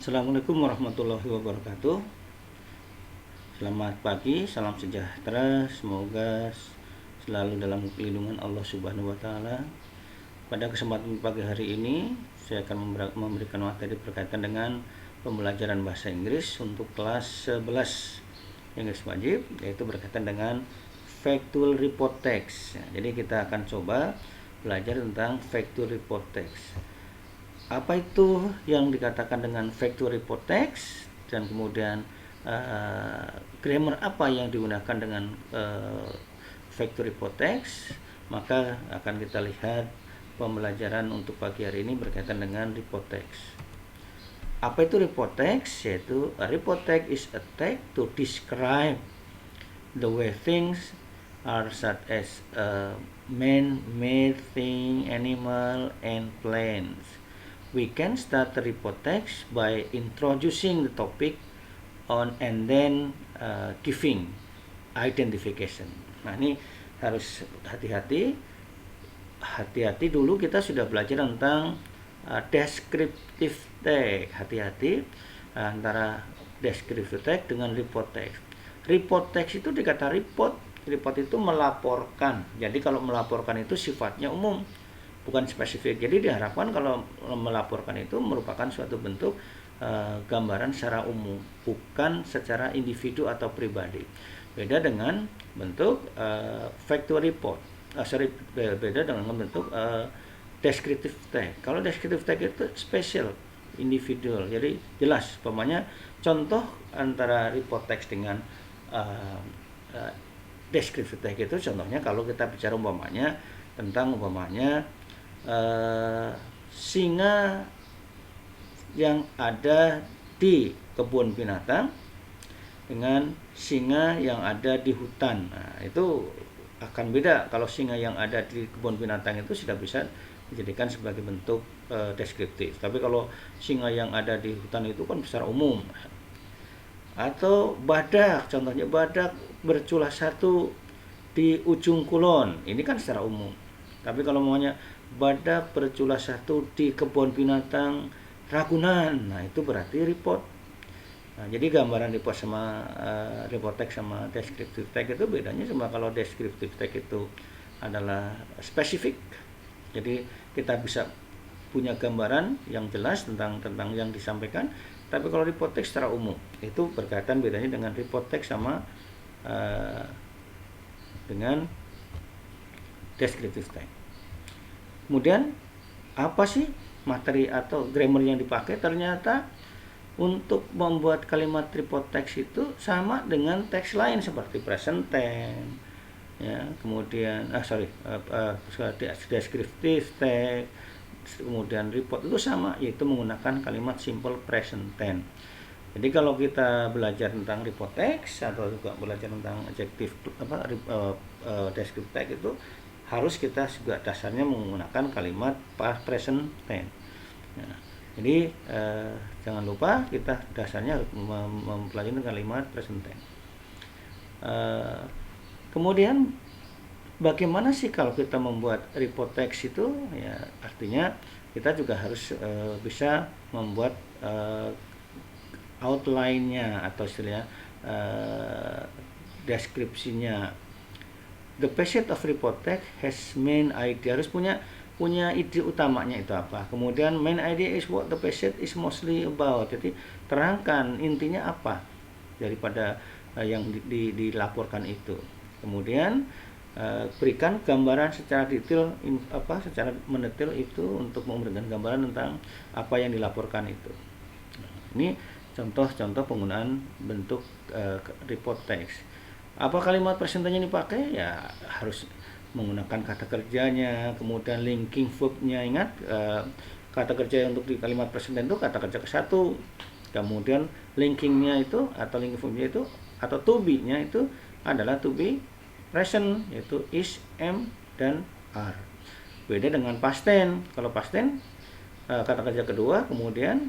Assalamualaikum warahmatullahi wabarakatuh. Selamat pagi, salam sejahtera. Semoga selalu dalam lindungan Allah Subhanahu wa taala. Pada kesempatan pagi hari ini, saya akan memberikan materi berkaitan dengan pembelajaran bahasa Inggris untuk kelas 11 Inggris wajib, yaitu berkaitan dengan factual report text. Jadi kita akan coba belajar tentang factual report text. Apa itu yang dikatakan dengan factual report text, dan kemudian grammar apa yang digunakan dengan factual report text. Maka akan kita lihat pembelajaran untuk pagi hari ini berkaitan dengan report text. Apa itu report text? Yaitu a report text is a text to describe the way things are, such as man-made thing, animal, and plants. We can start the report text by introducing the topic on and then giving identification. Nah, ini harus hati-hati dulu. Kita sudah belajar tentang descriptive text. Hati-hati antara descriptive text dengan report text. Report text itu dikata report itu melaporkan. Jadi kalau melaporkan itu sifatnya umum, bukan spesifik. Jadi diharapkan kalau melaporkan itu merupakan suatu bentuk gambaran secara umum, bukan secara individu atau pribadi. Beda dengan bentuk factual report. Beda dengan bentuk descriptive text. Kalau descriptive text itu spesial, individual. Jadi jelas. Umpamanya contoh antara report text dengan descriptive text itu, contohnya kalau kita bicara umpamanya tentang singa yang ada di kebun binatang dengan singa yang ada di hutan. Nah, itu akan beda. Kalau singa yang ada di kebun binatang itu sudah bisa dijadikan sebagai bentuk deskriptif. Tapi kalau singa yang ada di hutan itu kan secara umum. Atau badak, contohnya badak berculah satu di ujung kulon, ini kan secara umum. Tapi kalau maunya badak berculah satu di kebun binatang Ragunan, nah itu berarti report. Nah, jadi gambaran report sama report text sama descriptive text itu bedanya cuma kalau descriptive text itu adalah spesifik. Jadi kita bisa punya gambaran yang jelas tentang yang disampaikan. Tapi kalau report text secara umum, itu berkaitan bedanya dengan report text sama dengan descriptive text. Kemudian apa sih materi atau grammar yang dipakai? Ternyata untuk membuat kalimat report text itu sama dengan teks lain seperti present tense, ya, kemudian descriptive text, kemudian report itu sama, yaitu menggunakan kalimat simple present tense. Jadi kalau kita belajar tentang report text atau juga belajar tentang adjective descriptive text itu harus kita juga dasarnya menggunakan kalimat present tense. Nah, jadi jangan lupa kita dasarnya harus mempelajari kalimat present tense. Kemudian bagaimana sih kalau kita membuat report text itu? Ya, artinya kita juga harus bisa membuat outline-nya atau istilahnya deskripsinya. The passage of report text has main idea, harus punya ide utamanya itu apa. Kemudian main idea is what the passage is mostly about. Jadi terangkan intinya apa daripada yang dilaporkan itu. Kemudian berikan gambaran secara detail, secara mendetail itu untuk memberikan gambaran tentang apa yang dilaporkan itu. Nah, ini contoh-contoh penggunaan bentuk report text. Apa kalimat presentasinya dipakai? Ya harus menggunakan kata kerjanya, kemudian linking verbnya. Ingat kata kerja untuk di kalimat present itu kata kerja ke-1. Kemudian linkingnya itu atau linking verbnya itu atau to be-nya itu adalah to be present, yaitu is, am, dan are. Beda dengan past tense. Kalau past tense kata kerja kedua, kemudian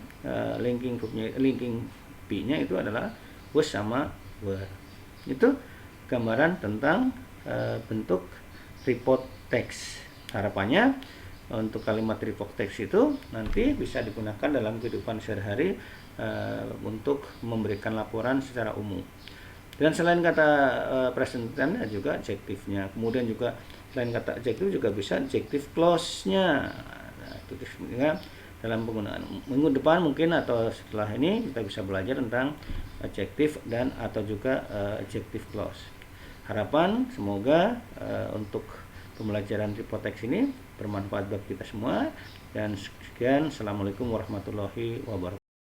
linking verbnya, linking be-nya itu adalah was sama were. Itu gambaran tentang bentuk report text. Harapannya untuk kalimat report text itu nanti bisa digunakan dalam kehidupan sehari-hari untuk memberikan laporan secara umum. Dan selain kata present tense juga adjektifnya. Kemudian juga selain kata adjektif juga bisa adjective clause-nya. Nah, itu juga dalam penggunaan. Minggu depan mungkin atau setelah ini kita bisa belajar tentang adjektif dan atau juga adjective clause. Harapan semoga untuk pembelajaran report text ini bermanfaat bagi kita semua, dan sekian. Assalamualaikum warahmatullahi wabarakatuh.